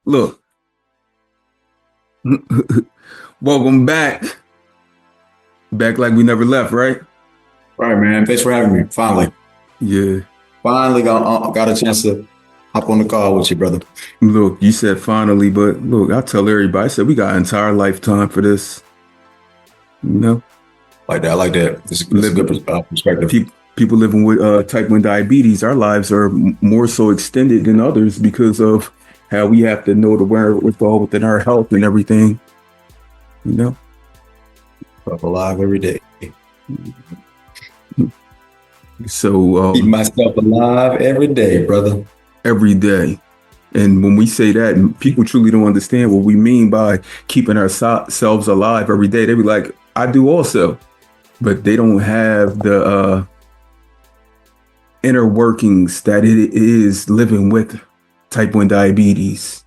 Look, welcome back. Back like we never left, right? Right, man. Thanks for having me. Finally. Yeah. Finally got a chance to hop on the call with you, brother. Look, you said finally, but look, I tell everybody, I said we got an entire lifetime for this. You know? Like that. I like that. It's a good perspective. People living with type 1 diabetes, our lives are more so extended than others because of how we have to know the wherewithal within our health and everything. You know? Up alive every day. So keep myself alive every day, brother. Every day. And when we say that, people truly don't understand what we mean by keeping ourselves alive every day. They be like, I do also. But they don't have the inner workings that it is living with type 1 diabetes.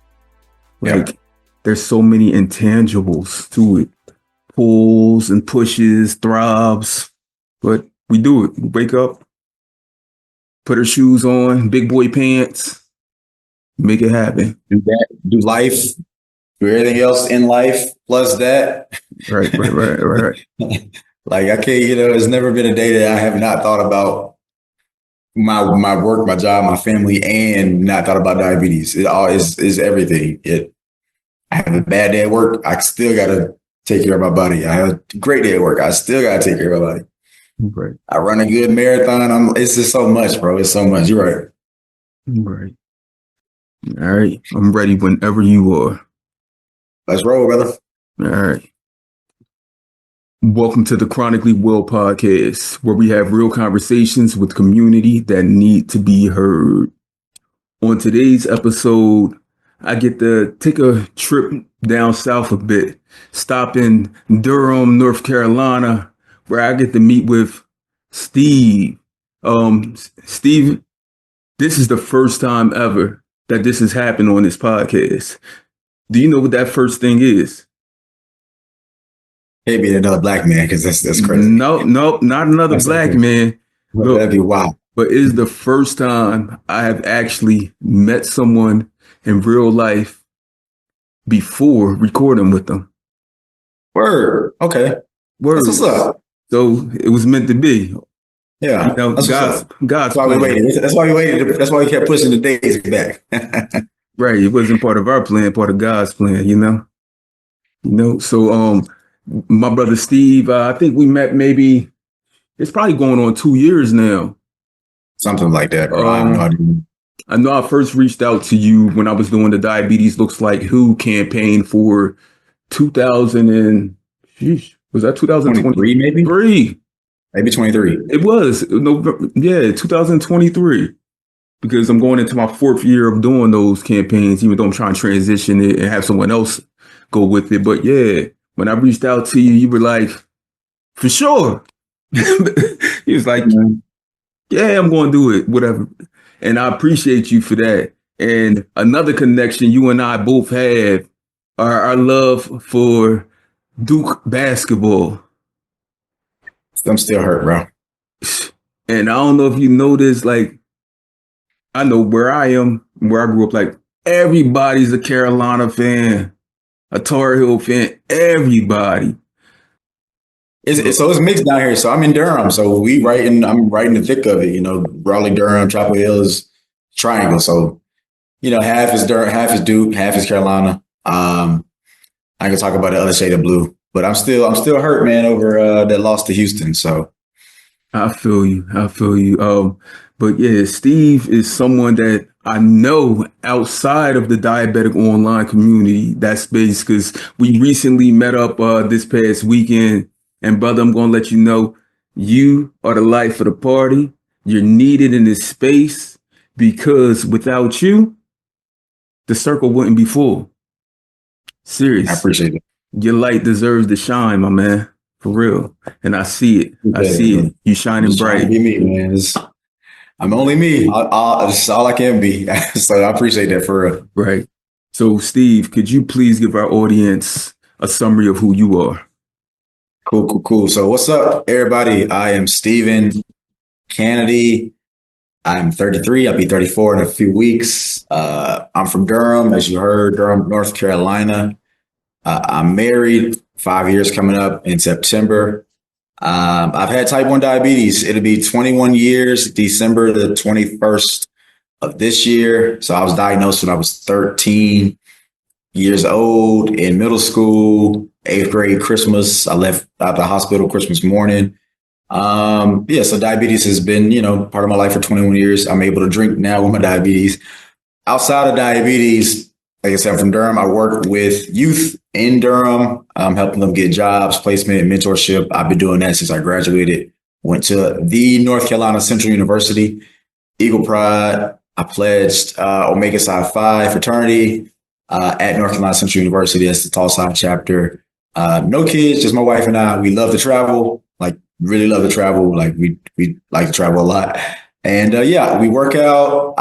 Like, there's so many intangibles to it. Pulls and pushes, throbs. But we do it. We wake up, put our shoes on, big boy pants, make it happen. Do that, do life, do everything else in life, plus that. Right. Like, I can't, it's never been a day that I have not thought about my work, my job, my family, and not thought about diabetes. It all is everything. I have a bad day at work, I still got to take care of my body. I have a great day at work, I still got to take care of my body. Right. I run a good marathon. It's just so much, bro. It's so much. You're right. Right. All right. I'm ready whenever you are. Let's roll, brother. All right. Welcome to the Chronically Well podcast, where we have real conversations with community that need to be heard. On today's episode, I get to take a trip down south a bit, stop in Durham, North Carolina, where I get to meet with Steve. Steve, this is the first time ever that this has happened on this podcast. Do you know what that first thing is? Can't be another black man, because that's crazy. No, not another black man. Look, that'd be wild. But it is the first time I have actually met someone in real life before recording with them. Word. Okay. Word. That's what's up. So it was meant to be. Yeah. God's that's why we waited. That's why we waited. That's why we kept pushing the days back. Right. It wasn't part of our plan, part of God's plan, So my brother Steve, I think we met it's probably going on 2 years now. Something like that, bro. I know I first reached out to you when I was doing the Diabetes Looks Like Who campaign for 2023 maybe? Maybe 23. It was November, 2023. Because I'm going into my 4th year of doing those campaigns, even though I'm trying to transition it and have someone else go with it. But yeah, when I reached out to you, you were like, for sure. He was like, yeah, I'm going to do it, whatever. And I appreciate you for that. And another connection you and I both have are our love for Duke basketball. I'm still hurt, bro. And I don't know if you know this, like, I know where I am, where I grew up, like, everybody's a Carolina fan, a Tar Heel fan, everybody. So it's mixed down here. So I'm in Durham. So I'm right in the thick of it, Raleigh, Durham, Chapel Hills, triangle. So, half is Durham, half is Duke, half is Carolina. I can talk about the other shade of blue, but I'm still hurt, man, over that loss to Houston. So I feel you. But yeah, Steve is someone that I know outside of the diabetic online community, that space, because we recently met up this past weekend. And brother, I'm going to let you know, you are the life of the party. You're needed in this space because without you, the circle wouldn't be full. Serious. I appreciate it. Your light deserves to shine, my man. For real. And I see it. It. You shining bright. Be me, man. I'm only me. It's all I can be. So I appreciate that, for real. Right. So Steve, could you please give our audience a summary of who you are? Cool. So what's up, everybody? I am Steven Kennedy. I'm 33. I'll be 34 in a few weeks. I'm from Durham, as you heard, Durham, North Carolina. I'm married, 5 years coming up in September. I've had type 1 diabetes. It'll be 21 years, December the 21st of this year. So I was diagnosed when I was 13 years old in middle school, eighth grade Christmas. I left out the hospital Christmas morning. Yeah, so diabetes has been, part of my life for 21 years. I'm able to drink now with my diabetes. Outside of diabetes, like I said, I'm from Durham. I work with youth in Durham, helping them get jobs, placement, and mentorship. I've been doing that since I graduated. Went to the North Carolina Central University, Eagle Pride. I pledged Omega Psi Phi fraternity at North Carolina Central University. That's the Tall Side chapter. No kids, just my wife and I. We love to travel, like really love to travel. Like we like to travel a lot. And yeah, we work out.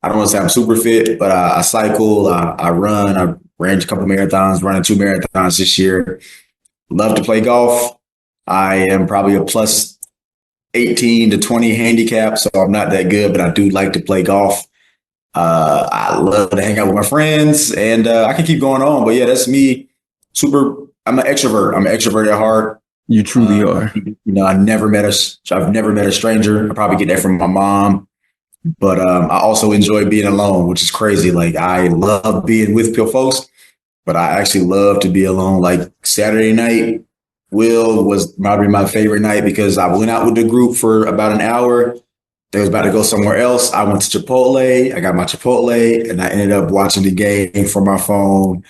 I don't want to say I'm super fit, but I cycle, I run, I ran a couple marathons, running 2 marathons this year. Love to play golf. I am probably a plus 18 to 20 handicap, so I'm not that good, but I do like to play golf. I love to hang out with my friends, and I can keep going on. But yeah, that's me. I'm an extrovert. I'm an extrovert at heart. You truly are. I've never met a stranger. I probably get that from my mom. But I also enjoy being alone, which is crazy. Like I love being with folks, but I actually love to be alone. Like Saturday night, was probably my favorite night because I went out with the group for about an hour. They was about to go somewhere else. I went to Chipotle. I got my Chipotle, and I ended up watching the game from my phone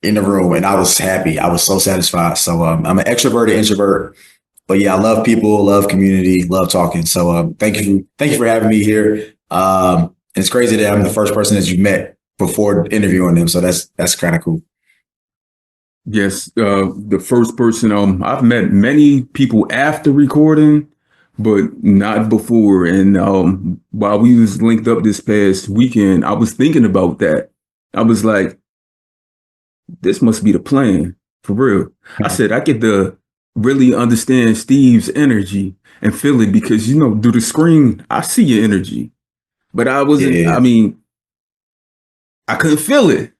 in the room, and I was happy. I was so satisfied. So I'm an extroverted introvert. But yeah, I love people, love community, love talking. So thank you for having me here. It's crazy that I'm the first person that you met before interviewing them. So that's kind of cool. Yes, the first person. I've met many people after recording, but not before. And while we was linked up this past weekend, I was thinking about that. I was like, this must be the plan for real. I said I get to really understand Steve's energy and feel it because, through the screen, I see your energy. But I wasn't, Yeah. I mean, I couldn't feel it.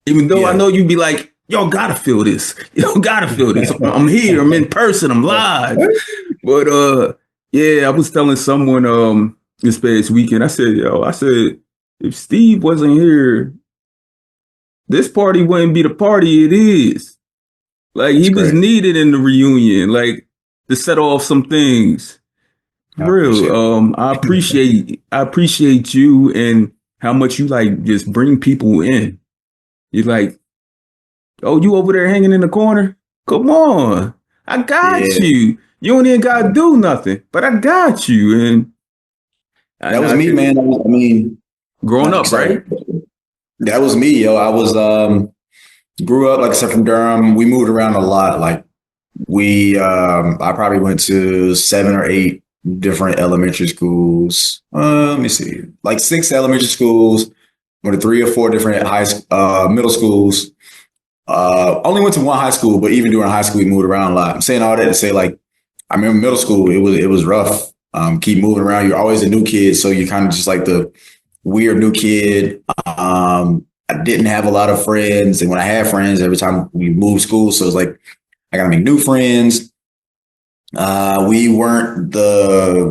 Even though I know you'd be like, yo, gotta feel this. Yo, gotta feel this. I'm here. I'm in person. I'm live. But yeah, I was telling someone this past weekend, I said, if Steve wasn't here, this party wouldn't be the party it is. Like he was needed in the reunion, like to set off some things. Real. I appreciate you and how much you like just bring people in. You're like, oh, you over there hanging in the corner? Come on. I got you. You don't even gotta do nothing, but I got you. And that was me, man. I mean, growing up, right? That was me, yo. I was grew up, like I said, from Durham. We moved around a lot. Like I probably went to 7 or 8 different elementary schools. Let me see, like 6 elementary schools, went to 3 or 4 different middle schools. Only went to 1 high school, but even during high school, we moved around a lot. I'm saying all that to say, like, I remember middle school, it was rough. Keep moving around. You're always a new kid, so you're kind of just like the weird new kid. I didn't have a lot of friends, and when I had friends, every time we moved schools, so it's like I gotta make new friends. We weren't I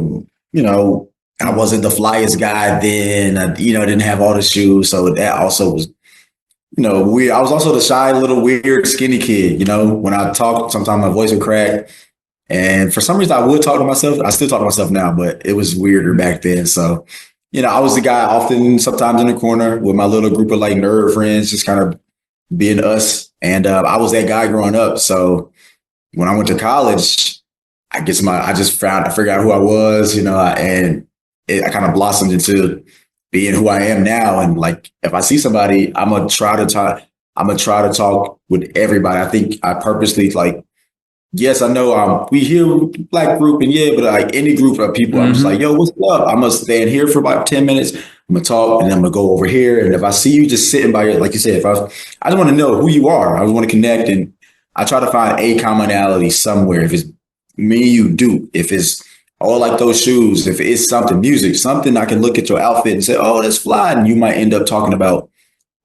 wasn't the flyest guy then. I didn't have all the shoes, so that also was, weird. I was also the shy, little weird, skinny kid. When I talked, sometimes my voice would crack, and for some reason, I would talk to myself. I still talk to myself now, but it was weirder back then. So. I was the guy sometimes in the corner with my little group of like nerd friends, just kind of being us. And I was that guy growing up. So when I went to college, I figured out who I was, and I kind of blossomed into being who I am now. And like, if I see somebody, I'm going to try to talk with everybody. I think I purposely yes, I know we here Black group and but like any group of people, I'm just like, yo, what's up? I'm gonna stand here for about 10 minutes. I'm gonna talk and then I'm gonna go over here. And if I see you just sitting by like you said, I just want to know who you are. I just want to connect, and I try to find a commonality somewhere. If it's me, you do. If it's or like those shoes, if it's something, music, something, I can look at your outfit and say, oh, that's fly. And you might end up talking about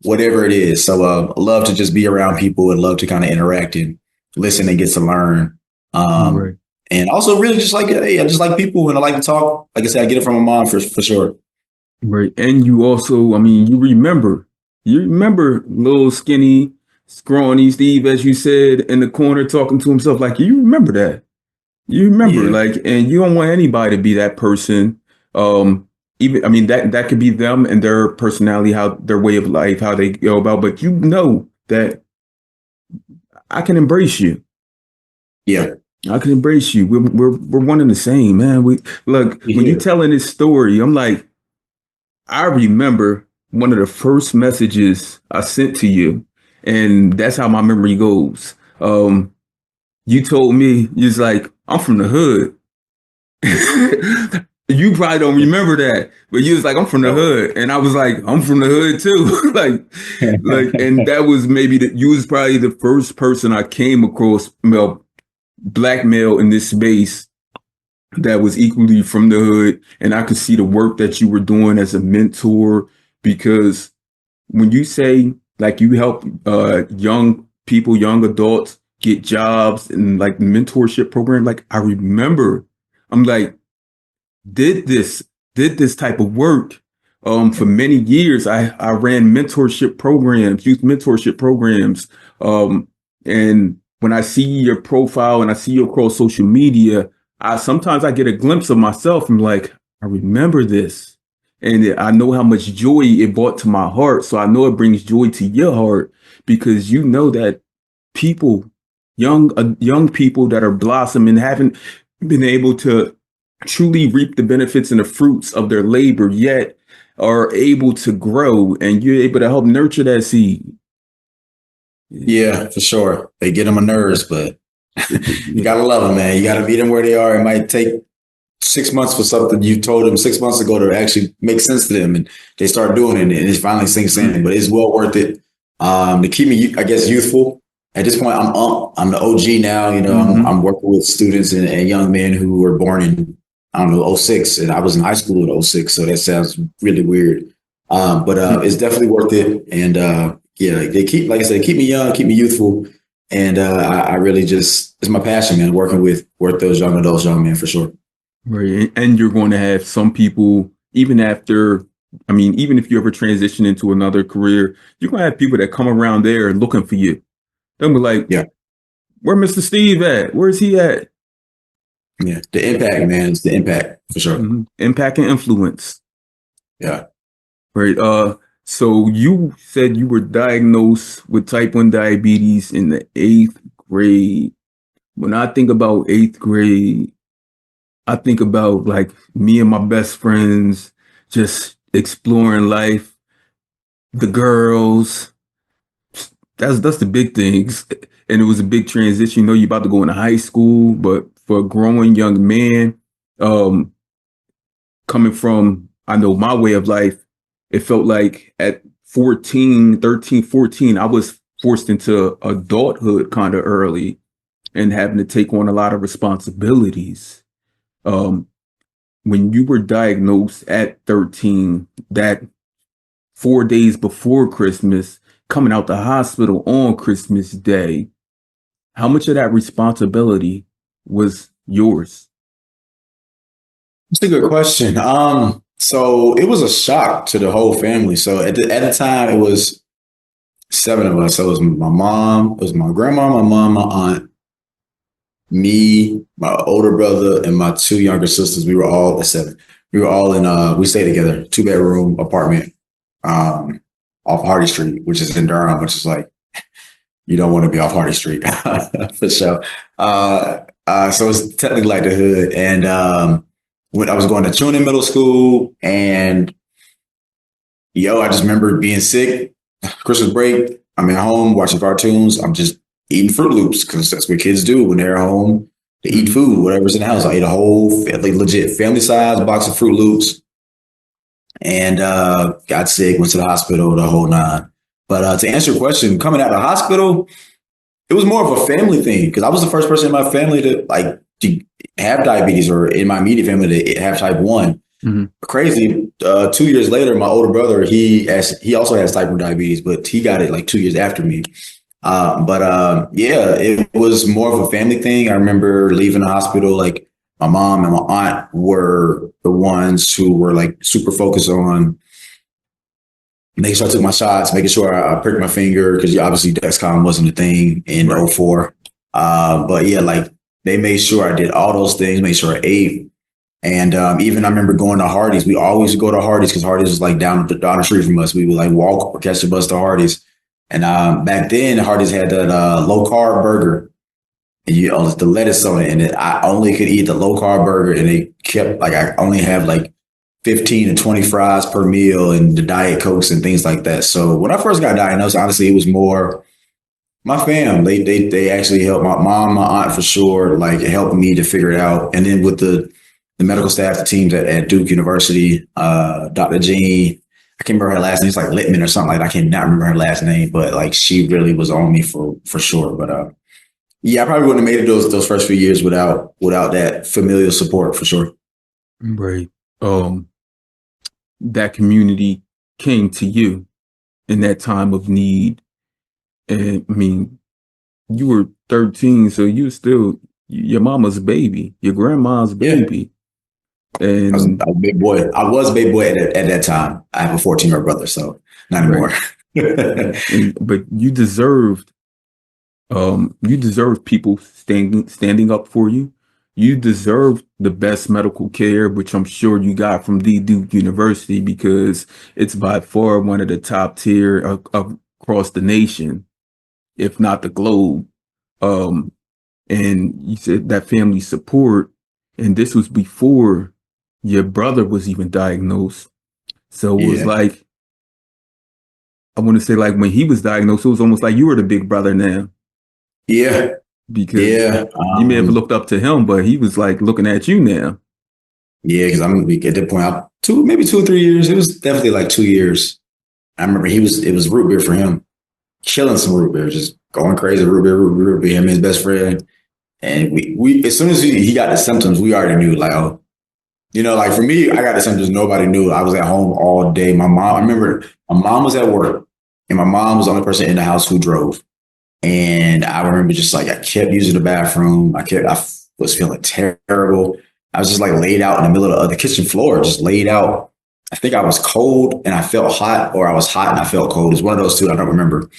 whatever it is. So I love to just be around people and love to kind of interact and listen and get to learn. Right. And also really just like, hey, I just like people and I like to talk. Like I said, I get it from my mom for sure. Right. And you also, I mean, you remember little skinny, scrawny Steve, as you said, in the corner talking to himself. Like, you remember that. You remember, Yeah. like, and you don't want anybody to be that person. Even, I mean, that could be them and their personality, how their way of life, how they go about, but you know that I can embrace you. Yeah. I can embrace you. We're one and the same, man. We look, when you Yeah. telling this story, I'm like, I remember one of the first messages I sent to you, and that's how my memory goes. You told me, you was like, I'm from the hood. You probably don't remember that, but you was like, I'm from the No. hood. And I was like, I'm from the hood too. And that was maybe you was probably the first person I came across, black male in this space that was equally from the hood. And I could see the work that you were doing as a mentor, because when you say like you help young people, young adults get jobs and like the mentorship program, like I remember, I'm like, did this type of work for many years. I ran mentorship programs, youth mentorship programs. And when I see your profile and I see you across social media, sometimes I get a glimpse of myself. I'm like, I remember this. And I know how much joy it brought to my heart. So I know it brings joy to your heart, because you know that people, young people that are blossoming, haven't been able to truly reap the benefits and the fruits of their labor, yet are able to grow, and you're able to help nurture that seed. Yeah, for sure. They get on my nerves, but you Yeah. gotta love them, man. You gotta meet them where they are. It might take 6 months for something you told them 6 months ago to actually make sense to them, and they start doing it, and it finally sinks in. But it's well worth it to keep me, I guess, youthful. At this point, I'm the OG now. You know, Mm-hmm. I'm working with students and young men who were born in, I don't know, '06, and I was in high school in '06, so that sounds really weird. But it's definitely worth it, and yeah, they keep, like I said, keep me young, keep me youthful, and I really just, it's my passion, man. Working with those young adults, young men, for sure. Right. And you're going to have some people, even after, I mean, even if you ever transition into another career, you're going to have people that come around there looking for you. They'll be like, Yeah. where Mr. Steve at? Where's he at? Yeah, the impact, man. It's the impact for sure. Mm-hmm. Impact and influence. Yeah. Right. So you said you were diagnosed with type 1 diabetes in the 8th grade. When I think about 8th grade, I think about like me and my best friends just exploring life, the girls. That's the big things. And it was a big transition. You know, you're about to go into high school, but for a growing young man, um, coming from, I know my way of life, it felt like at 14, 13, 14, I was forced into adulthood kind of early and having to take on a lot of responsibilities. Um, when you were diagnosed at 13, that 4 days before Christmas, coming out the hospital on Christmas Day, how much of that responsibility was yours? That's a good question. So it was a shock to the whole family. So at the time, it was seven of us. So it was my mom, it was my grandma, my mom, my aunt, me, my older brother, and my two younger sisters. We were all seven. We were all in, we stayed together, 2-bedroom apartment, off Hardee Street, which is in Durham, which is like, you don't want to be off Hardee Street for sure. So it's technically like the hood. And when I was going to Tuning Middle School, and I just remember being sick. Christmas break, I'm at home watching cartoons. I'm just eating Froot Loops because that's what kids do when they're home. They eat food, whatever's in the house. I ate a whole, like, legit family size box of Froot Loops, and got sick, went to the hospital, the whole nine. But to answer your question, coming out of the hospital, it was more of a family thing because I was the first person in my family to like to have diabetes, or in my immediate family to have type 1. Mm-hmm. Crazy. 2 years later, my older brother, he also has type 1 diabetes, but he got it like 2 years after me. Yeah, it was more of a family thing. I remember leaving the hospital, like my mom and my aunt were the ones who were like super focused on making sure I took my shots, making sure I pricked my finger, because obviously Dexcom wasn't a thing in '04. But yeah, like they made sure I did all those things, made sure I ate. And even I remember going to Hardee's. We always go to Hardee's because Hardee's was like down the street from us. We would like walk or catch the bus to Hardee's. And back then, Hardee's had that low carb burger, and the lettuce on it. And I only could eat the low carb burger, and they kept like I only have like 15 to 20 fries per meal, and the Diet Cokes and things like that. So when I first got diagnosed, honestly, it was more my fam. They actually helped my mom, my aunt for sure. Like it helped me to figure it out. And then with the medical staff, the teams at Duke University, Dr. Jean, I can't remember her last name. It's like Littman or something like that. I cannot remember her last name, but like she really was on me for sure. But yeah, I probably wouldn't have made it those first few years without that familial support for sure. Right. That community came to you in that time of need. And I mean, you were 13, so you were still your mama's baby, your grandma's baby. And I was a big boy. I was a big boy at that time. I have a 14-year-old brother, so not anymore. But you deserved people standing up for you. You deserved the best medical care, which I'm sure you got from the Duke University, because it's by far one of the top tier across the nation, if not the globe. And you said that family support, and this was before your brother was even diagnosed. So it was like, I want to say like when he was diagnosed, it was almost like you were the big brother now. Yeah. Because you may have looked up to him, but he was like looking at you now. Yeah, because I'm at that point, maybe 2 or 3 years. It was definitely like 2 years. I remember it was root beer for him, killing some root beer, just going crazy, root beer, him and his best friend. And we as soon as he got the symptoms, we already knew, like, oh, like for me, I got the symptoms. Nobody knew. I was at home all day. I remember my mom was at work, and my mom was the only person in the house who drove. And I remember just like, I kept using the bathroom. I was feeling terrible. I was just like laid out in the middle of the kitchen floor, just laid out. I think I was cold and I felt hot, or I was hot and I felt cold. It's one of those two. I don't remember.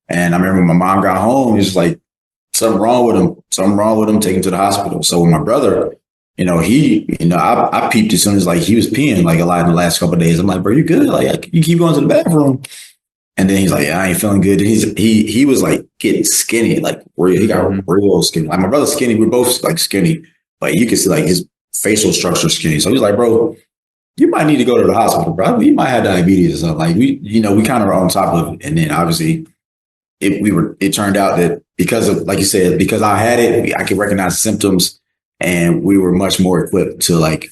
And I remember my mom got home. It was like, something wrong with him, take him to the hospital. So with my brother, I peeped as soon as like he was peeing like a lot in the last couple of days. I'm like, bro, you good? Like, you keep going to the bathroom. And then he's like, yeah, I ain't feeling good. And he was like getting skinny, like he got real skinny. Like my brother's skinny. We're both like skinny, but you can see like his facial structure skinny. So he's like, bro, you might need to go to the hospital, bro. You might have diabetes or something. Like we kind of were on top of it. And then obviously it turned out that because of, like you said, because I had it, I could recognize the symptoms, and we were much more equipped to like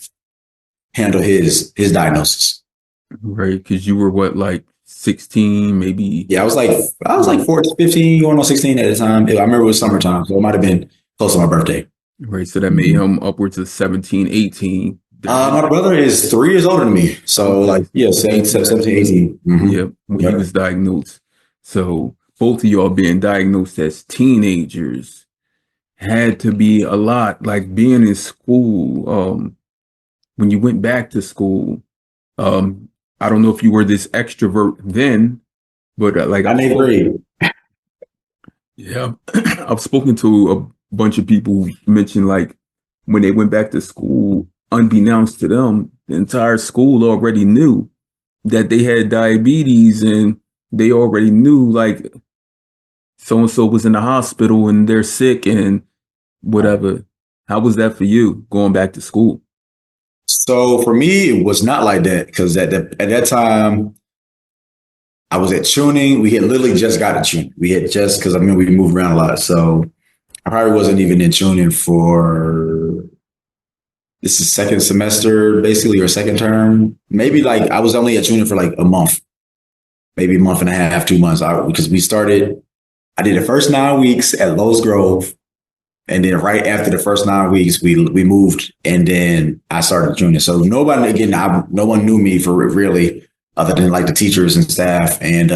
handle his diagnosis. Right. Because you were what, like 16, maybe? Yeah, I was like 14, 15, going on 16 at the time. I remember it was summertime, so it might have been close to my birthday. Right. So that made him upwards of 17, 18. My brother is 3 years older than me. So like, yeah, 17, 18. Mm-hmm. Yeah, when he was diagnosed. So both of y'all being diagnosed as teenagers had to be a lot. Like being in school, when you went back to school, I don't know if you were this extrovert then, but like I agree. Yeah, I've spoken to a bunch of people who mentioned like when they went back to school, unbeknownst to them, the entire school already knew that they had diabetes, and they already knew like so-and-so was in the hospital and they're sick and whatever. How was that for you going back to school? So for me, it was not like that, because at that time, I was at tuning. We had literally just got to tuning. We had just, because we moved around a lot. So I probably wasn't even in tuning for, this is second semester, basically, or second term. Maybe like I was only at tuning for like a month, maybe a month and a half, 2 months, because I did the first 9 weeks at Lowe's Grove. And then right after the first 9 weeks, we moved, and then I started junior. So nobody, again, no one knew me for really, other than like the teachers and staff. And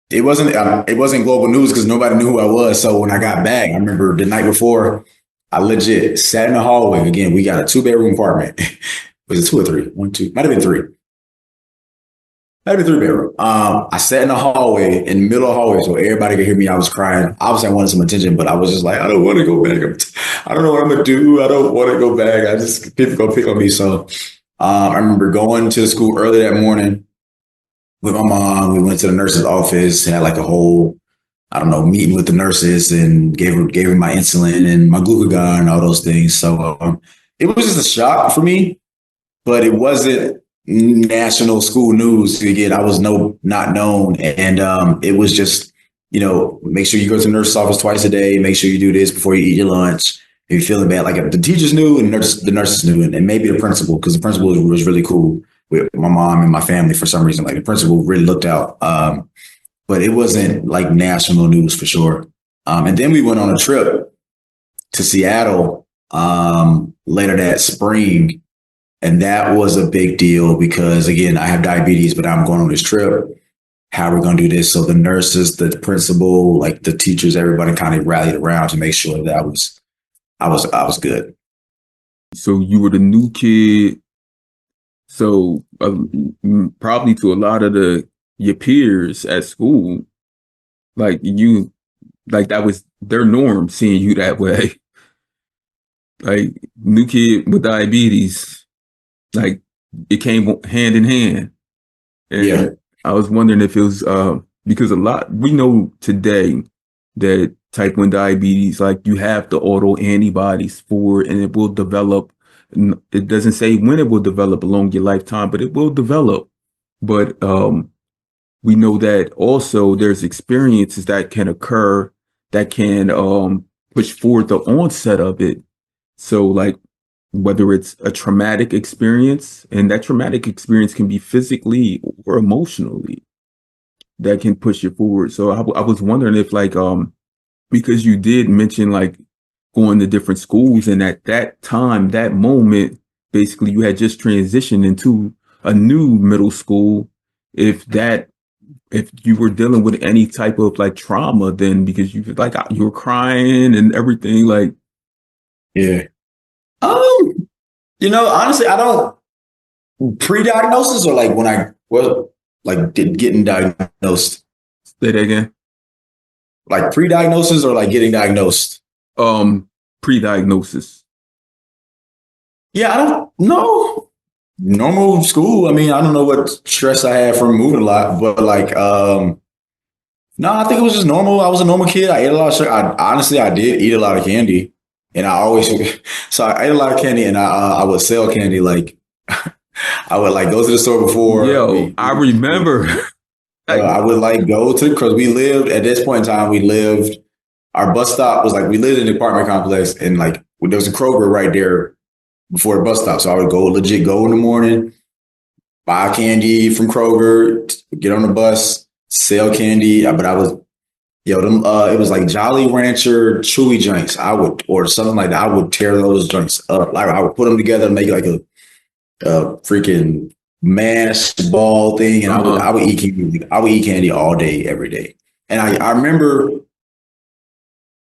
it wasn't global news because nobody knew who I was. So when I got back, I remember the night before, I legit sat in the hallway. Again, we got a 2-bedroom apartment. Was it 2 or 3? 1, 2, might have been 3. Might have been 3-bedroom. I sat in the hallway, in the middle of the hallway, so everybody could hear me. I was crying. Obviously, I wanted some attention, but I was just like, I don't want to go back. I don't know what I'm gonna do. I don't want to go back. People gonna pick on me. So I remember going to school early that morning with my mom. We went to the nurse's office, had like a whole, I don't know, meeting with the nurses, and gave her my insulin and my glucagon and all those things. So it was just a shock for me, but it wasn't national school news. Again, I was not known, and it was just, make sure you go to the nurse's office twice a day. Make sure you do this before you eat your lunch. If you're feeling bad, like the teachers knew and the nurses knew, and maybe the principal, because the principal was really cool with my mom and my family for some reason. Like the principal really looked out, but it wasn't like national news for sure. And then we went on a trip to Seattle later that spring. And that was a big deal because, again, I have diabetes, but I'm going on this trip. How are we going to do this? So the nurses, the principal, like the teachers, everybody kind of rallied around to make sure that I was good. So you were the new kid. So probably to a lot of your peers at school, like that was their norm, seeing you that way. Like new kid with diabetes. Like it came hand in hand. And yeah. I was wondering if it was because we know today that type 1 diabetes, like you have the auto antibodies for it, and it will develop. It doesn't say when it will develop along your lifetime, but it will develop. But we know that also there's experiences that can occur that can push forward the onset of it. So like, whether it's a traumatic experience, and that traumatic experience can be physically or emotionally, that can push you forward. So I was wondering if like, because you did mention like going to different schools, and at that time, that moment, basically you had just transitioned into a new middle school, if you were dealing with any type of like trauma then, because you were crying and everything, like. Yeah. Honestly, I don't pre-diagnosis or like when getting diagnosed. Say that again. Like pre-diagnosis or like getting diagnosed? Pre-diagnosis. Yeah, I don't know. Normal school. I mean, I don't know what stress I had from moving a lot, but like, no, I think it was just normal. I was a normal kid. I ate a lot of sugar. I did eat a lot of candy. And I always, so I ate a lot of candy, and I would sell candy. Like I would like go to the store before. I remember. I would like go to, because we lived at this point in time, our bus stop was like, we lived in an apartment complex, and like there was a Kroger right there before the bus stop. So I would go in the morning, buy candy from Kroger, get on the bus, sell candy. But I was, it was like Jolly Rancher Chewy joints. I would, or something like that. I would tear those joints up. Like I would put them together and make like a freaking mash ball thing. And I would eat candy. I would eat candy all day, every day. And I remember,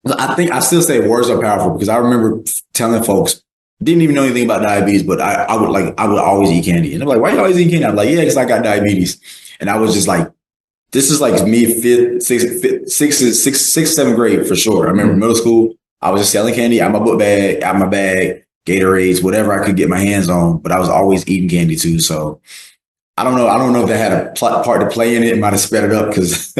I think I still say words are powerful, because I remember telling folks, didn't even know anything about diabetes, but I would always eat candy. And they're like, why you always eat candy? I'm like, yeah, because I got diabetes. And I was just like, this is like me sixth, seventh grade for sure. I remember middle school, I was just selling candy out my book bag, out my bag, Gatorades, whatever I could get my hands on. But I was always eating candy too. So I don't know if that had a part to play in it. It might have sped it up, because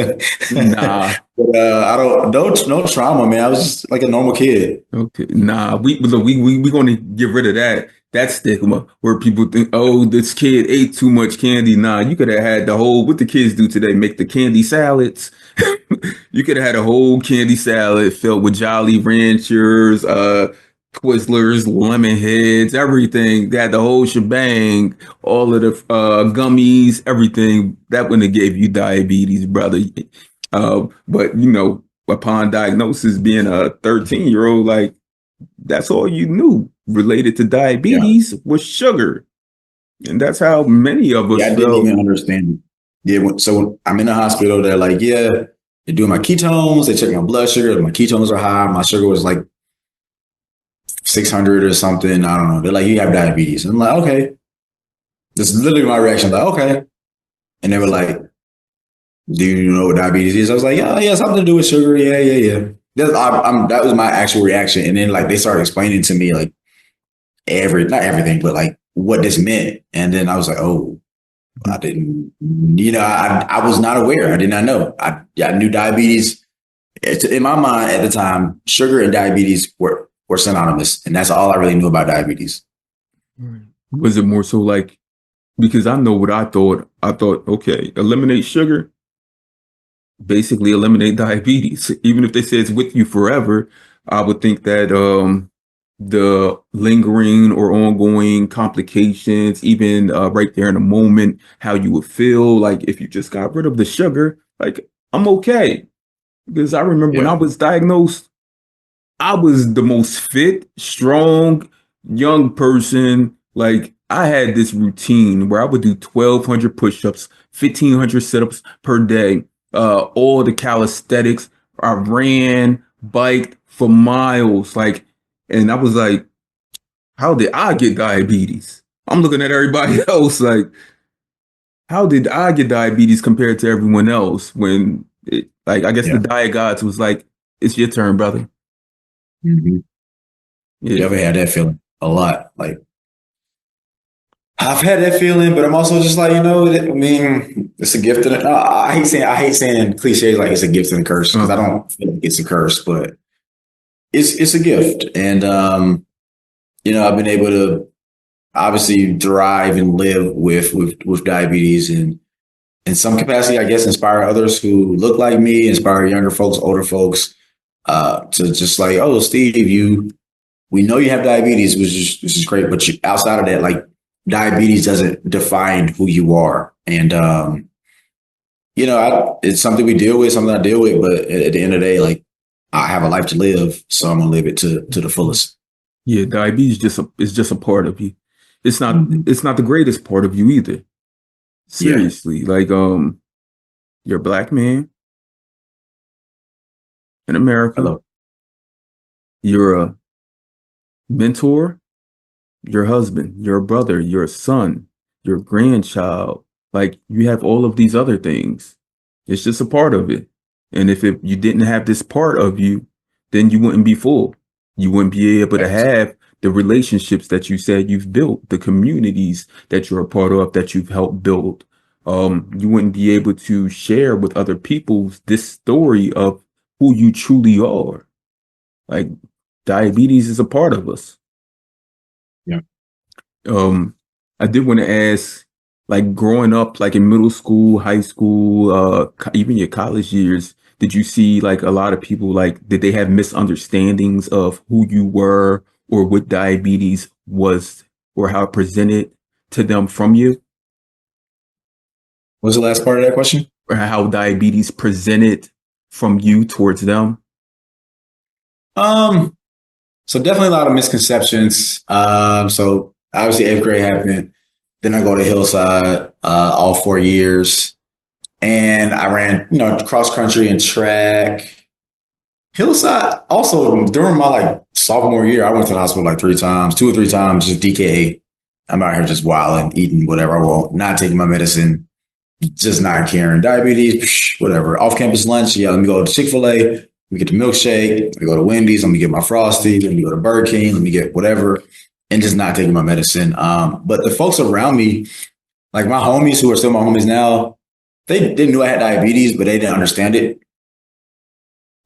nah. But no trauma, man. I was just like a normal kid. Okay, nah. We going to get rid of that stigma where people think, oh, this kid ate too much candy. Nah, you could have had what the kids do today, make the candy salads. You could have had a whole candy salad filled with Jolly Ranchers, Twizzlers, lemon heads, everything. They had the whole shebang, all of the gummies, everything. That wouldn't have gave you diabetes, brother. But upon diagnosis, being a 13-year-old, like that's all you knew related to Yeah. diabetes was sugar. And that's how many of Yeah, us I didn't felt. even understand it. Yeah, so I'm in the hospital. They're like, yeah, they're doing my ketones. They check my blood sugar. My ketones are high. My sugar was like 600 or something. I don't know. They're like, you have diabetes. And I'm like, okay. This is literally my reaction. Like, okay. And they were like, do you know what diabetes is? I was like, yeah, something to do with sugar. Yeah. That was my actual reaction. And then like they started explaining to me like not everything, but like what this meant. And then I was like, oh, I didn't, I was not aware. I did not know. I knew diabetes. In my mind at the time, sugar and diabetes were synonymous, and that's all I really knew about diabetes. Was it more so like, because I know what I thought. I thought, okay, eliminate sugar, basically eliminate diabetes. Even if they say it's with you forever, I would think that the lingering or ongoing complications, even right there in the moment, how you would feel, like if you just got rid of the sugar, like I'm okay. Because I remember when I Yeah, was diagnosed, I was the most fit, strong, young person. Like I had this routine where I would do 1,200 push-ups, 1,500 sit-ups per day, all the calisthenics. I ran, biked for miles, like, and I was like, how did I get diabetes? I'm looking at everybody else like, how did I get diabetes compared to everyone else? When like, I guess the yeah. diet gods was like, it's your turn, brother. Mm-hmm. Yeah. Definitely had that feeling a lot. Like I've had that feeling, but I'm also just like, I mean, it's a gift and I hate saying cliches like it's a gift and a curse because I Uh-huh. don't feel like it's a curse, but it's a gift. And I've been able to obviously thrive and live with diabetes and in some capacity, I guess, inspire others who look like me, inspire younger folks, older folks, to just like, oh, Steve, we know you have diabetes, which is great, but outside of that, like diabetes doesn't define who you are. And it's something we deal with, something I deal with, but at the end of the day, like I have a life to live, so I'm gonna live it to the fullest. Yeah, diabetes is just a part of you. It's not Mhm. it's not the greatest part of you either. Yeah. Seriously. Like you're a black man in America. Hello. You're a mentor, your husband, your brother, your son, your grandchild. Like you have all of these other things. It's just a part of it. And if you didn't have this part of you, then you wouldn't be full. You wouldn't be able to Facts. have the relationships that you said you've built, the communities that you're a part of, that you've helped build. You wouldn't be able to share with other people this story of who you truly are. Like diabetes is a part of us. Yeah. Um, I did want to ask, like growing up, like in middle school, high school, even your college years, did you see like a lot of people, like, did they have misunderstandings of who you were or what diabetes was or how it presented to them from you, What's the last part of that question? or how diabetes presented from you towards them? Um, so definitely a lot of misconceptions. So obviously eighth grade happened. Then I go to Hillside, all 4 years. And I ran, cross country and track. Hillside, also during my like sophomore year, I went to the hospital like 3 times, 2 or 3 times, just DKA. I'm out here just wilding, eating whatever I want, not taking my medicine, just not caring. Diabetes, whatever. Off campus lunch, yeah, let me go to Chick-fil-A, we get the milkshake, let me go to Wendy's, let me get my Frosty, let me go to Burger King, let me get whatever, and just not taking my medicine. But the folks around me, like my homies who are still my homies now, they knew I had diabetes, but they didn't understand it.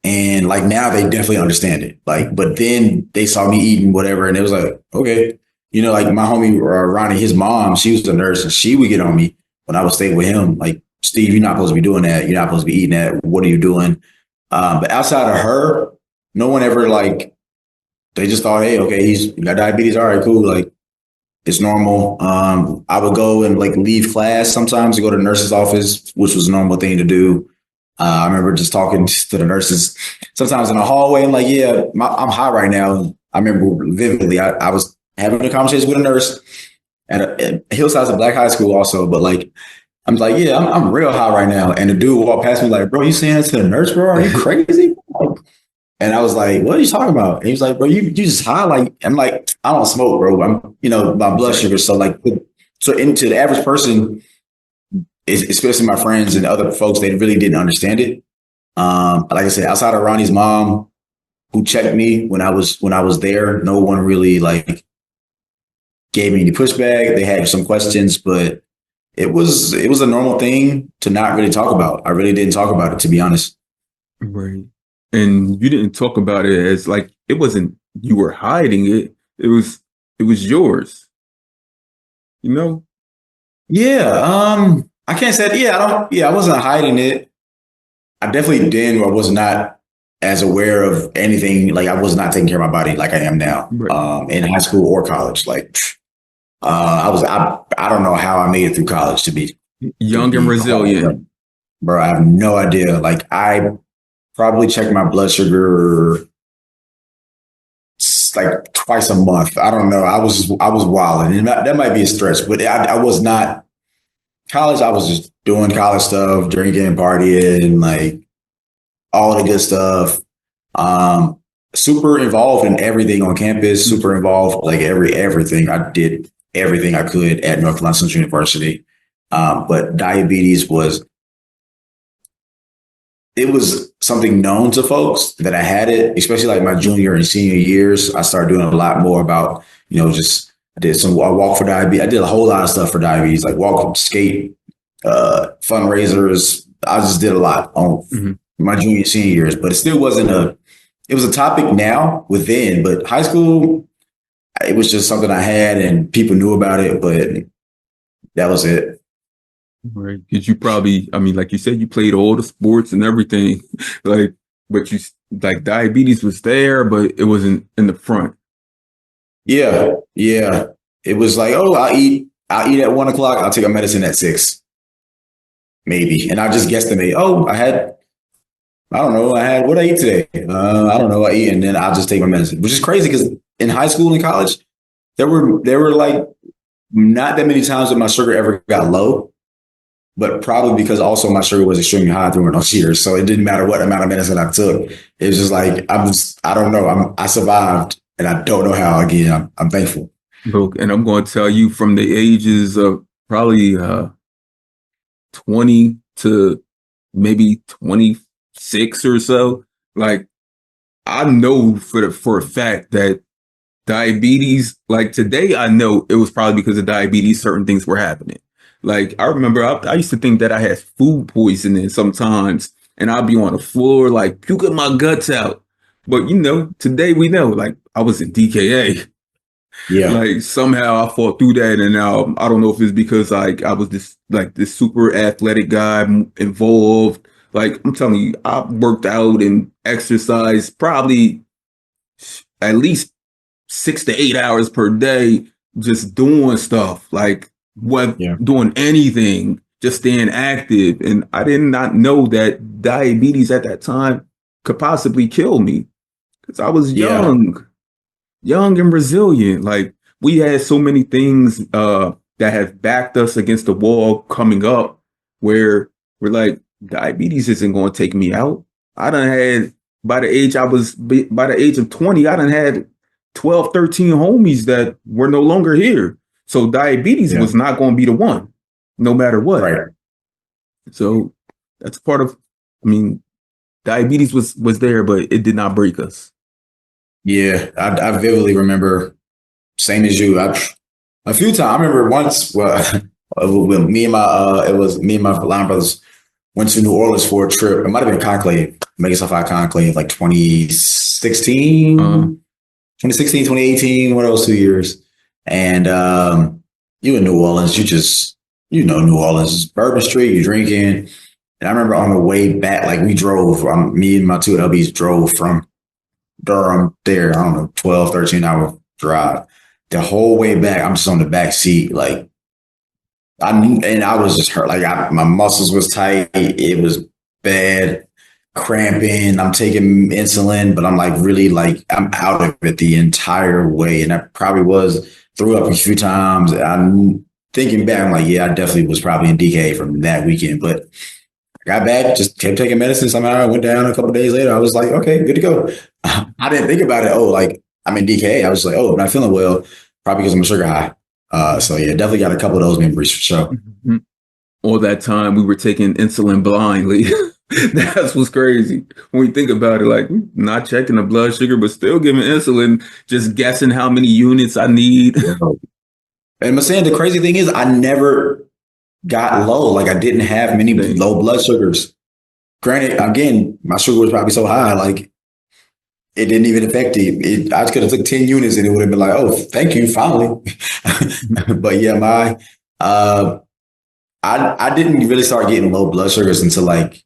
And like now they definitely understand it. Like, but then they saw me eating whatever and it was like, okay. Like my homie Ronnie, his mom, she was a nurse and she would get on me when I would stay with him. Like, Steve, you're not supposed to be doing that. You're not supposed to be eating that. What are you doing? But outside of her, no one ever like, they just thought, hey, okay, he's got diabetes. All right, cool. Like, it's normal. I would go and like leave class sometimes to go to the nurse's office, which was a normal thing to do. I remember just talking to the nurses sometimes in the hallway. I'm like, yeah, I'm high right now. I remember vividly, I was having a conversation with a nurse at Hillside's a black high school also, but like, I'm like, yeah, I'm real high right now. And the dude walked past me like, bro, you saying that to the nurse, bro? Are you crazy? And I was like, what are you talking about? And he was like, bro, you just high. Like, I'm like, I don't smoke, bro. I'm, my blood sugar. So like, so into the average person, especially my friends and other folks, they really didn't understand it. Like I said, outside of Ronnie's mom, who checked me when I was there, no one really like gave me any pushback. They had some questions, but it was a normal thing to not really talk about. I really didn't talk about it, to be honest. Right. And you didn't talk about it as like it wasn't you were hiding it. It was yours. You know? Yeah. I can't say yeah, I wasn't hiding it. I definitely did or was not as aware of anything. Like I was not taking care of my body like I am now. Right. In high school or college. Like I don't know how I made it through college to Young and be resilient. bro. I have no idea. Like I probably check my blood sugar like twice a month. I don't know. I was wilding, and that might be a stretch, but I was not college. I was just doing college stuff, drinking, partying, like all the good stuff. Super involved in everything on campus. Super involved, like everything. I did everything I could at North Carolina Central University. But diabetes it was something known to folks that I had it, especially like my junior and senior years. I started doing a lot more about, I walk for diabetes. I did a whole lot of stuff for diabetes, like walk, skate, fundraisers. I just did a lot on my junior and senior years, but it still wasn't it was a topic now within, but high school, it was just something I had and people knew about it, but that was it. Right. Because you probably, I mean, like you said, you played all the sports and everything. Like, but you like diabetes was there, but it wasn't in the front. Yeah. Yeah. It was like, oh, I'll eat at 1 o'clock. I'll take a medicine at 6, maybe. And I just guesstimate, oh, I don't know. What I eat today? I don't know what I eat. And then I'll just take my medicine, which is crazy because in high school and college, there were like not that many times that my sugar ever got low, but probably because also my sugar was extremely high during those years. So it didn't matter what amount of medicine I took. It was just like, I don't know. I survived and I don't know how again. I'm thankful. And I'm going to tell you from the ages of probably 20 to maybe 26 or so, like I know for a fact that diabetes, like today, I know it was probably because of diabetes, certain things were happening. Like I remember I used to think that I had food poisoning sometimes and I'd be on the floor like puking my guts out. But today we know like I was in DKA. Yeah. Like somehow I fought through that, and now I don't know if it's because like I was this super athletic guy involved. Like I'm telling you, I worked out and exercised probably at least 6 to 8 hours per day, just doing stuff like doing anything, just staying active. And I did not know that diabetes at that time could possibly kill me because I was young and resilient. Like we had so many things that have backed us against the wall coming up where we're like, diabetes isn't going to take me out. I done had, by the age of 20, I done had 12, 13 homies that were no longer here. So diabetes was not going to be the one, no matter what. Right. So that's part of, diabetes was there, but it did not break us. Yeah, I vividly remember, same as you. A few times. I remember once, when it was me and my line brothers went to New Orleans for a trip. It might have been Conclave, Make Yourself High Conclave, like 2016, 2016, 2018, one of those 2 years. And you in New Orleans, you know New Orleans, Bourbon Street, you're drinking. And I remember on the way back, like we drove, me and my two LBs drove from Durham there, I don't know, 12, 13-hour drive. The whole way back, I'm just on the back seat, like, I was just hurt. Like my muscles was tight. It was bad, cramping. I'm taking insulin, but I'm like really like I'm out of it the entire way. And I probably threw up a few times. I'm thinking back, I'm like, yeah, I definitely was probably in DK from that weekend. But I got back, just kept taking medicine. Somehow I went down a couple of days later. I was like, okay, good to go. I didn't think about it. Oh, like I'm in DK. I was like, oh, I'm not feeling well, probably because I'm a sugar high. So yeah, definitely got a couple of those memories for sure. All that time we were taking insulin blindly. That's what's crazy when you think about it. Like not checking the blood sugar, but still giving insulin, just guessing how many units I need. And I'm saying the crazy thing is, I never got low. Like I didn't have many low blood sugars. Granted, again, my sugar was probably so high, like it didn't even affect it. I could have took 10 units and it would have been like, oh, thank you, finally. But yeah, I didn't really start getting low blood sugars until like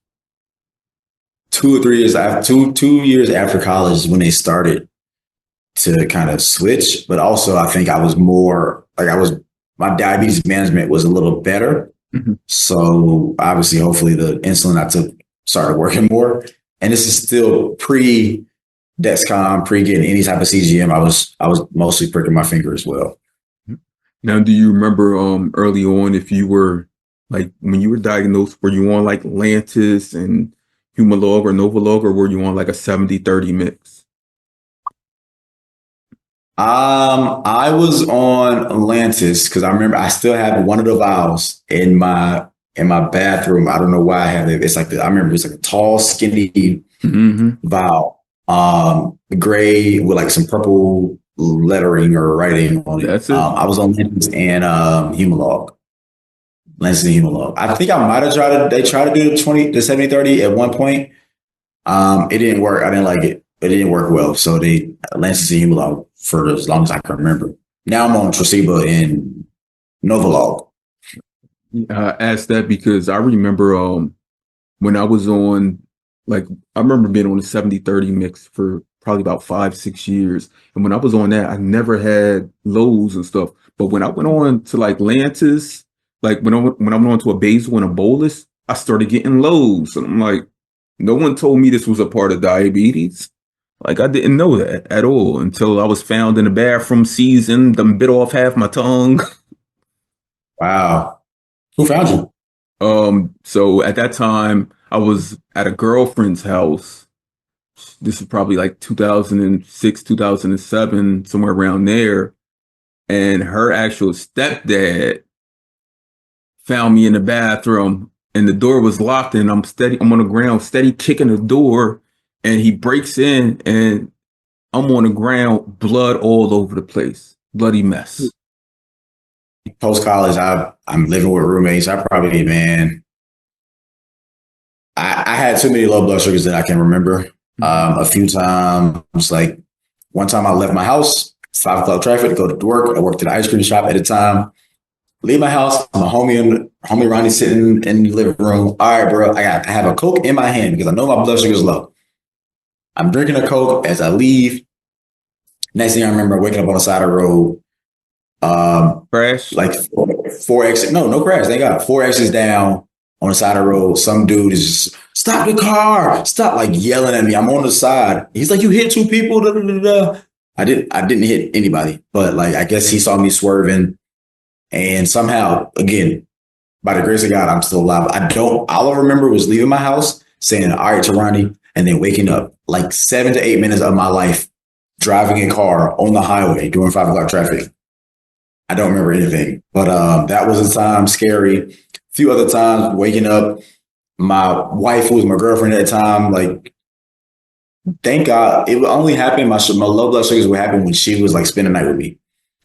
2 or 3 years after 2 years after college is when they started to kind of switch. But also I think I was more like my diabetes management was a little better. So obviously, hopefully the insulin I took started working more. And this is still pre-Dexcom, pre-getting any type of CGM. I was mostly pricking my finger as well. Now, do you remember early on if you were like when you were diagnosed, were you on like Lantus and Humalog or Novolog, or were you on like a 70-30 mix? I was on Lantus because I remember I still have one of the vials in my bathroom. I don't know why I have it. It's like I remember it's like a tall, skinny vial, gray with like some purple lettering or writing on it. That's it. I was on Lantus and Humalog. Lantus and Humalog. I think I might have they tried to do the 70-30 at one point. It didn't work. I didn't like it. It didn't work well. So they Lantus and Humalog for as long as I can remember. Now I'm on Tresiba and Novolog. I asked that because I remember when I was on, like, I remember being on a 70-30 mix for probably about 5-6 years. And when I was on that, I never had lows and stuff. But when I went on to like Lantus, like when I went on to a basal and a bolus, I started getting lows. And I'm like, no one told me this was a part of diabetes. Like I didn't know that at all until I was found in the bathroom seasoned, bit off half my tongue. Wow. Who found you? So at that time I was at a girlfriend's house. This is probably like 2006, 2007, somewhere around there. And her actual stepdad found me in the bathroom and the door was locked and I'm on the ground, steady kicking the door. And he breaks in and I'm on the ground, blood all over the place, bloody mess. Post college, I'm living with roommates. I had too many low blood sugars that I can remember. A few times, like one time I left my house, 5 o'clock traffic to go to work. I worked at an ice cream shop at the time. Leave my house. My homie Ronnie sitting in the living room. All right, bro, I have a Coke in my hand because I know my blood sugar is low. I'm drinking a Coke as I leave. Next thing I remember, waking up on the side of the road. Crash? Like 4 exits. No crash. They got 4 exits down on the side of the road. Some dude is just, stop the car. Stop, like yelling at me. I'm on the side. He's like, you hit 2 people. Da, da, da, da. I didn't hit anybody, but like, I guess he saw me swerving. And somehow, again, by the grace of God, I'm still alive. All I remember was leaving my house, saying, all right, to Ronnie, and then waking up like 7 to 8 minutes of my life driving a car on the highway during 5 o'clock traffic. I don't remember anything, but that was a time scary. A few other times waking up, my wife, who was my girlfriend at the time, like, thank God it would only happen. My low blood sugars would happen when she was like spending the night with me.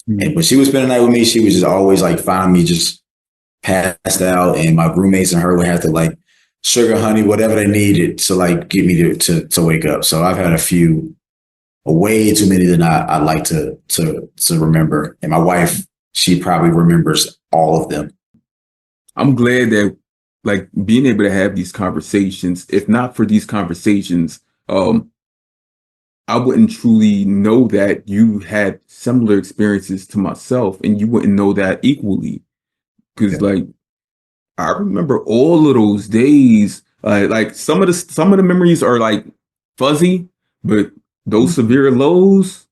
And when she was spending the night with me, she was just always like finding me just passed out, and my roommates and her would have to like sugar honey, whatever they needed to like get me to wake up. So I've had way too many than I like to remember. And my wife, she probably remembers all of them. I'm glad that like being able to have these conversations, if not for these conversations, I wouldn't truly know that you had similar experiences to myself, and you wouldn't know that equally. Because like, I remember all of those days Like some of the memories are like fuzzy, but those severe lows,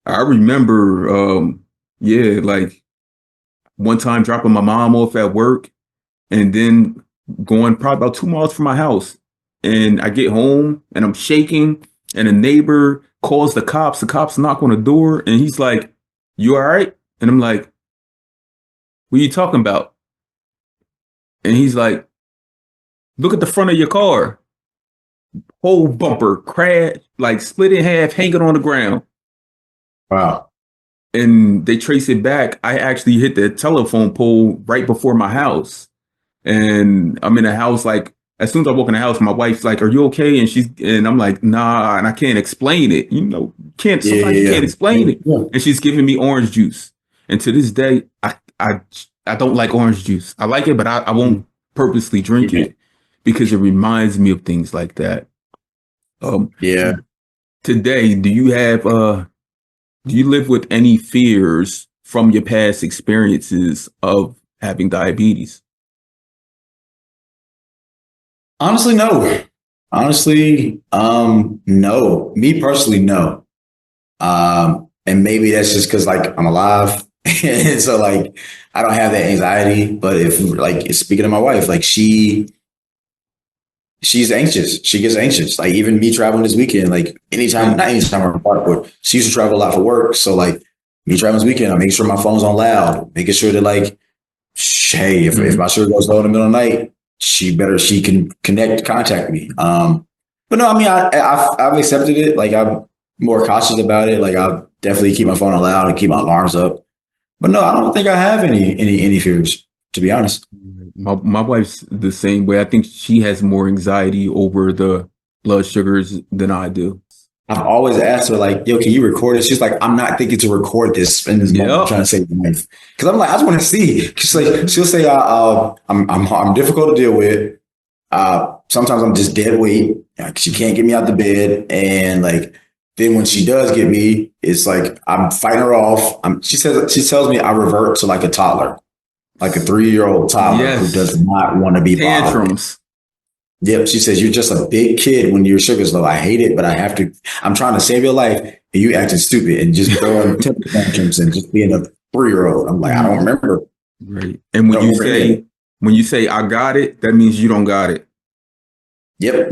I remember. Yeah, like one time dropping my mom off at work, and then going probably about 2 miles from my house, and I get home and I'm shaking, and a neighbor calls the cops. The cops knock on the door, and he's like, "You all right?" And I'm like, "What are you talking about?" And he's like, "Look at the front of your car. Whole bumper crash, like split in half, hanging on the ground." Wow. And they trace it back. I actually hit the telephone pole right before my house. And I'm in the house, like, as soon as I walk in the house, my wife's like, "Are you okay?" And I'm like, "Nah," and I can't explain it. Yeah, Sometimes you yeah, can't explain it. yeah. And she's giving me orange juice. And to this day, I don't like orange juice. I like it, but I won't purposely drink Yeah. it because it reminds me of things like that. Um, Yeah. Today, do you live with any fears from your past experiences of having diabetes? Honestly, no. Honestly, no. Me personally, no. And maybe that's just because like I'm alive. And so like I don't have that anxiety. But if like speaking of my wife, like she's anxious. She gets anxious. Like even me traveling this weekend, like not anytime I'm apart, but she used to travel a lot for work. So like me traveling this weekend, I'm making sure my phone's on loud, making sure that like, hey, if my sugar goes low in the middle of the night, she can contact me. But no, I mean I've accepted it. Like I'm more cautious about it. Like I'll definitely keep my phone on loud and keep my alarms up. But no, I don't think I have any fears, to be honest. My wife's the same way. I think she has more anxiety over the blood sugars than I do. I've always asked her, like, yo, can you record it? She's like, I'm not thinking to record this in this moment. I'm Yep. trying to save my life. Because I'm like, I just want to see. She'll say, I'm difficult to deal with. Sometimes I'm just dead weight. Like, she can't get me out the bed. And like, then when she does get me, it's like I'm fighting her off. She tells me I revert to like a toddler, like a 3-year-old toddler who Yes. does not want to be bothered. Tantrums. Yep, she says you're just a big kid when your sugar's low. I hate it, but I have to. I'm trying to save your life, and you acting stupid and just throwing temper tantrums and just being a 3-year-old. I'm like, I don't remember. Right. And I don't remember anything. when you say I got it, that means you don't got it. Yep.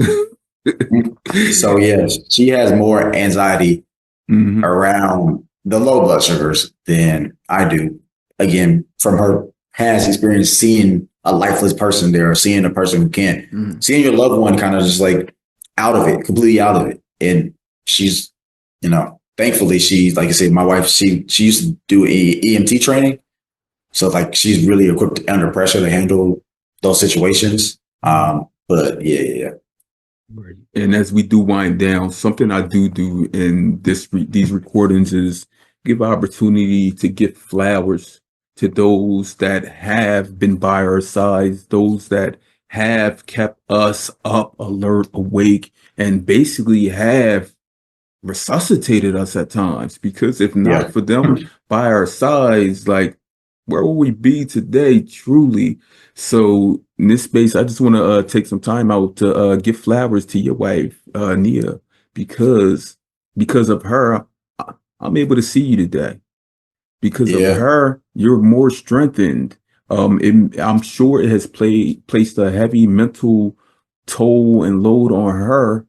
So yeah, she has more anxiety Mhm. around the low blood sugars than I do. Again, from her past experience, seeing a lifeless person there, or seeing a person who can't, seeing your loved one kind of just like out of it, completely out of it. And she's, thankfully she's, like I said, my wife, she used to do EMT training. So like she's really equipped under pressure to handle those situations. But yeah. Right. And as we do wind down, something I do in these recordings is give opportunity to give flowers to those that have been by our sides, those that have kept us up, alert, awake, and basically have resuscitated us at times. Because if not for them by our sides, like, where will we be today, truly? So in this space, I just want to take some time out to give flowers to your wife, Nia, because of her, I'm able to see you today. Because of her, you're more strengthened. I'm sure it has placed a heavy mental toll and load on her,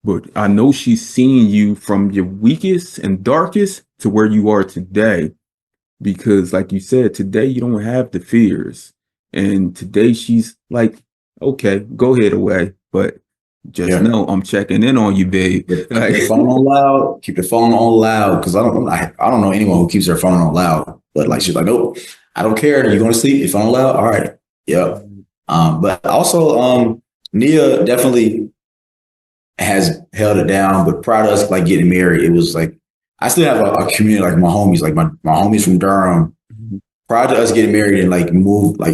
but I know she's seen you from your weakest and darkest to where you are today. Because like you said, today you don't have the fears. And today she's like, okay, go ahead away. But just know I'm checking in on you, babe. Keep the phone on loud. Keep the phone on loud. Because I don't know anyone who keeps their phone on loud. But like she's like, nope, I don't care. You're going to sleep. Your phone loud. All right. Yep. But also, Nia definitely has held it down. But prior to us like getting married, it was like I still have a community, like my homies, like my homies from Durham. Prior to us getting married and like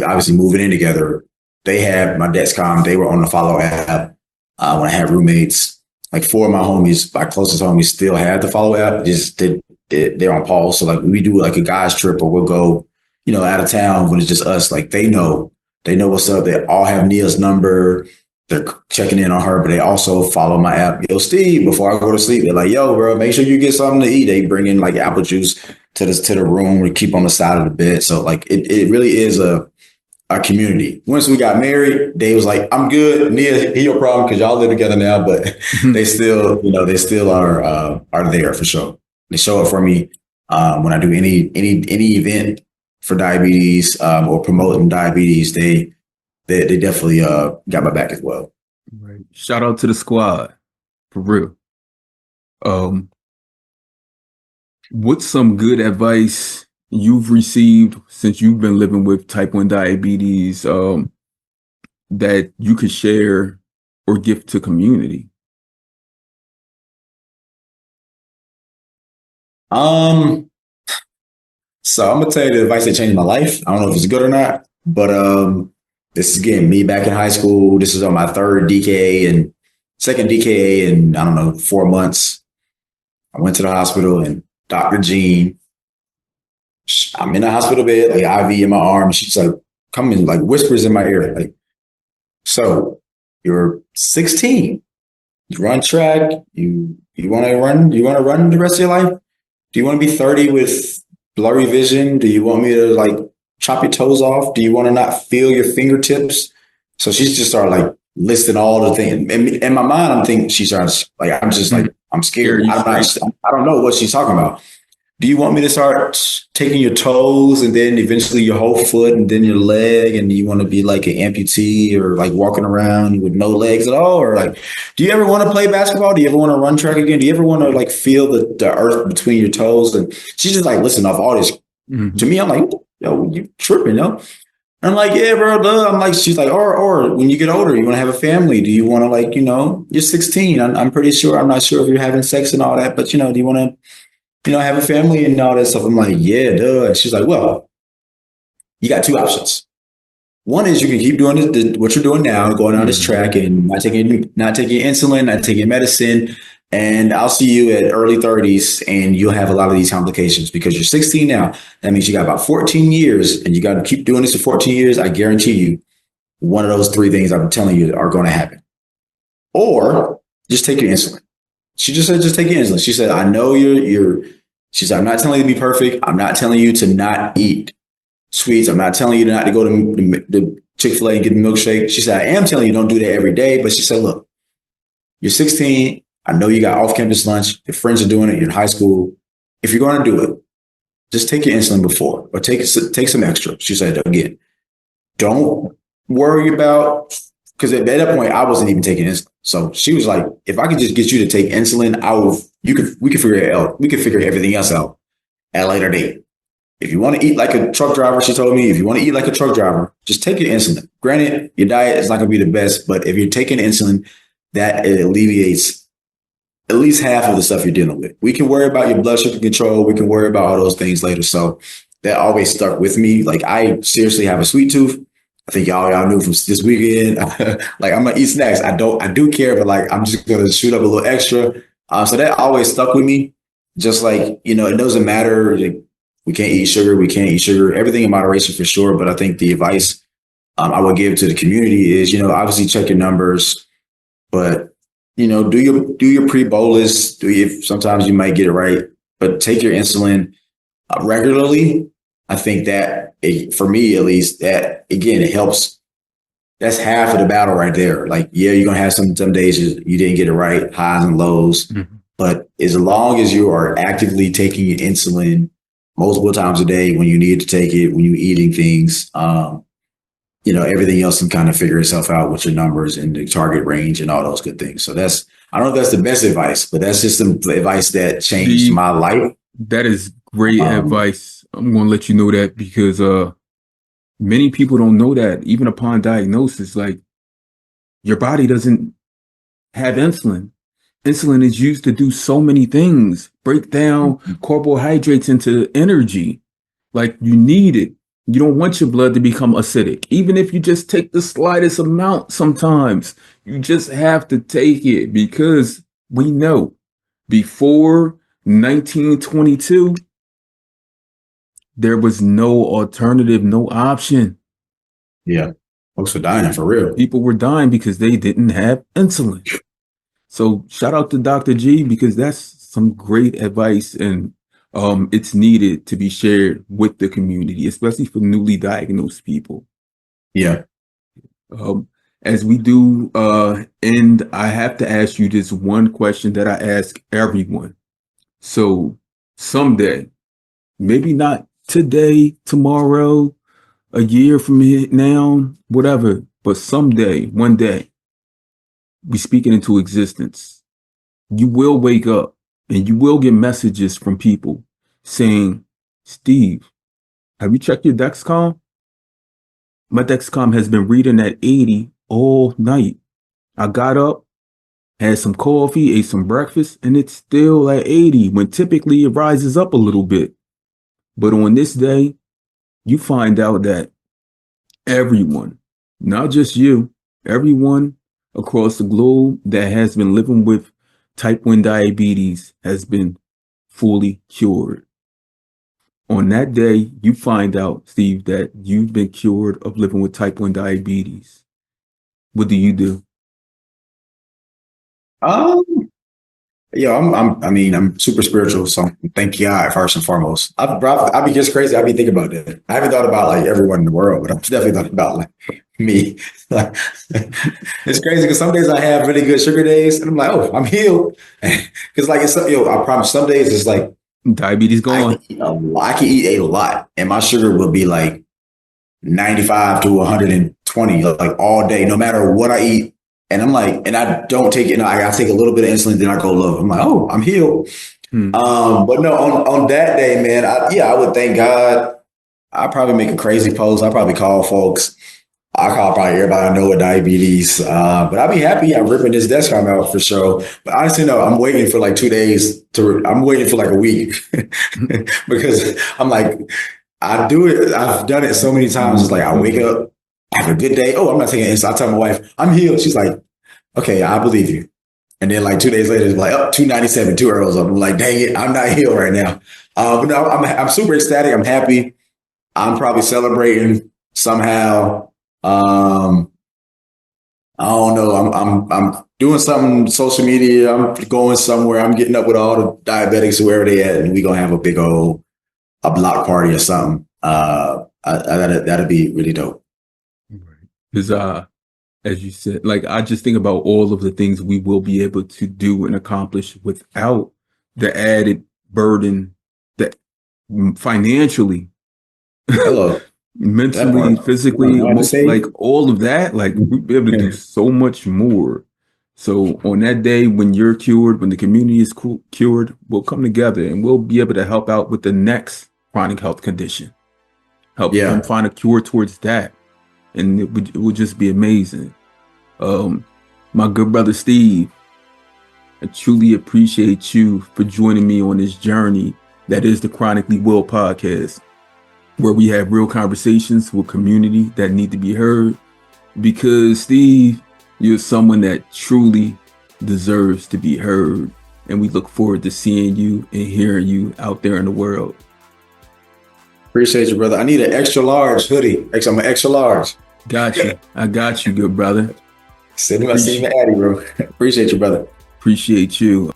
obviously moving in together, they had my Dexcom. They were on the Follow app. When I had roommates, like 4 of my homies, my closest homies, still had the Follow app. Just they're on pause. So like we do like a guys trip, or we'll go, out of town when it's just us. Like they know what's up. They all have Nia's number. they're checking in on her, but they also follow my app. Yo, Steve, before I go to sleep, they're like, yo, bro, make sure you get something to eat. They bring in like apple juice to the room. We keep on the side of the bed. So like it really is a community. Once we got married, Dave was like, I'm good. Nia, he your problem because y'all live together now, but they still, they still are there for sure. They show up for me when I do any event for diabetes or promoting diabetes. They definitely got my back as well. Right. Shout out to the squad, for real. What's some good advice you've received since you've been living with type 1 diabetes that you could share or give to community? So I'm gonna tell you the advice that changed my life. I don't know if it's good or not, but this is again me back in high school. This is on my third DKA and second DKA in I don't know 4 months. I went to the hospital and Dr. Jean, I'm in the hospital bed, like IV in my arm. She's like coming, like whispers in my ear, like, so you're 16, you run track, you want to run the rest of your life? Do you want to be 30 with blurry vision? Do you want me to like chop your toes off? Do you want to not feel your fingertips? So she's just started like listing all the things. And in my mind, I'm thinking she starts like, I'm just like, I'm scared. I don't know what she's talking about. Do you want me to start taking your toes and then eventually your whole foot and then your leg, and you want to be like an amputee or like walking around with no legs at all? Or like, do you ever want to play basketball? Do you ever want to run track again? Do you ever want to like feel the earth between your toes? And she's just like listening off all this. Mm-hmm. To me, I'm like, yo, you tripping, yo? And I'm like, yeah, bro. Duh. I'm like, she's like, or when you get older, you want to have a family. Do you want to like, you're 16. I'm pretty sure. I'm not sure if you're having sex and all that, but do you want to, have a family and all that stuff? I'm like, yeah, duh. And she's like, well, you got two options. One is you can keep doing what you're doing now, going on this track and not taking insulin, not taking medicine. And I'll see you at early 30s and you'll have a lot of these complications because you're 16 now. That means you got about 14 years and you got to keep doing this for 14 years. I guarantee you one of those three things I'm telling you are going to happen. Or just take your insulin. She just said, just take your insulin. She said, I know she said, I'm not telling you to be perfect. I'm not telling you to not eat sweets. I'm not telling you not to go to the Chick-fil-A and get a milkshake. She said, I am telling you don't do that every day. But she said, look, you're 16. I know you got off-campus lunch. Your friends are doing it. You're in high school. If you're going to do it, just take your insulin before or take some extra. She said, again, don't worry about, because at that point, I wasn't even taking insulin. So she was like, if I could just get you to take insulin, we could figure it out. We could figure everything else out at a later date. If you want to eat like a truck driver, she told me, if you want to eat like a truck driver, just take your insulin. Granted, your diet is not going to be the best, but if you're taking insulin, that alleviates at least half of the stuff you're dealing with. We can worry about your blood sugar control. We can worry about all those things later. So that always stuck with me. Like I seriously have a sweet tooth. I think y'all knew from this weekend. Like I'm gonna eat snacks. I do care, but like I'm just gonna shoot up a little extra. So that always stuck with me. Just like, it doesn't matter. Like, we can't eat sugar. We can't eat sugar. Everything in moderation for sure. But I think the advice I would give to the community is, obviously check your numbers, but do your pre-bolus. Sometimes you might get it right, but take your insulin regularly. I think that for me, at least, that again, it helps. That's half of the battle right there. Like, yeah, you're going to have some days you didn't get it right, highs and lows. Mm-hmm. But as long as you are actively taking your insulin multiple times a day when you need to take it, when you're eating things, everything else can kind of figure itself out with your numbers and the target range and all those good things. So I don't know if that's the best advice, but that's just the advice that changed my life. That is great advice. I'm going to let you know that because many people don't know that even upon diagnosis, like your body doesn't have insulin. Insulin is used to do so many things, break down carbohydrates into energy. Like you need it. You don't want your blood to become acidic. Even if you just take the slightest amount sometimes, you just have to take it because we know before 1922, there was no alternative, no option. Yeah. Folks were dying for real. People were dying because they didn't have insulin. So shout out to Dr. G, because that's some great advice, and it's needed to be shared with the community, especially for newly diagnosed people. Yeah. As we do end, I have to ask you this one question that I ask everyone. So someday, maybe not today, tomorrow, a year from now, whatever, but someday, one day, we speak it into existence. You will wake up and you will get messages from people saying, Steve, have you checked your Dexcom? My Dexcom has been reading at 80 all night. I got up, had some coffee, ate some breakfast, and it's still at 80 when typically it rises up a little bit. But on this day, you find out that everyone, not just you, everyone across the globe that has been living with type 1 diabetes has been fully cured. On that day, you find out, Steve, that you've been cured of living with type 1 diabetes. What do you do? I'm super spiritual, so thank God first and foremost. I'd be just crazy. I'd be thinking about that. I haven't thought about like everyone in the world, but I've definitely thought about like me. Like, it's crazy because some days I have really good sugar days, and I'm like, oh, I'm healed. Because like I promise, some days it's like Diabetes gone. I can eat a lot, and my sugar will be like 95 to 120, like all day, no matter what I eat. And I'm like, and I don't take it. I take a little bit of insulin, then I go low. I'm like, oh, I'm healed. But no, on that day, man, I would thank God. I'd probably make a crazy post. I'd probably call folks. I call probably everybody I know with diabetes. But I'd be happy. I'm ripping this Dexcom out for sure. But honestly, no, I'm waiting for like 2 days I'm waiting for like a week because I'm like, I do it. I've done it so many times. It's like I wake up, have a good day. Oh, I'm not taking insulin. I tell my wife, I'm healed. She's like, okay, I believe you. And then like 2 days later, it's like, 297, 2 arrows up. I'm like, dang it, I'm not healed right now. But no, I'm super ecstatic. I'm happy. I'm probably celebrating somehow. I don't know. I'm doing something social media. I'm going somewhere. I'm getting up with all the diabetics wherever they at, and we gonna have a big old block party or something. That'd be really dope. Because as you said, like I just think about all of the things we will be able to do and accomplish without the added burden that financially, mentally, physically, like all of that, like we'll be able to do so much more. So on that day when you're cured, when the community is cured, we'll come together and we'll be able to help out with the next chronic health condition. Help them find a cure towards that. And it would just be amazing. My good brother Steve, I truly appreciate you for joining me on this journey that is the Chronically Well podcast, where we have real conversations with community that need to be heard. Because Steve, you're someone that truly deserves to be heard. And we look forward to seeing you and hearing you out there in the world. Appreciate you, brother. I need an extra large hoodie. I'm an extra large. Got you. I got you, good brother. Send me my Addy, bro. Appreciate you, brother. Appreciate you.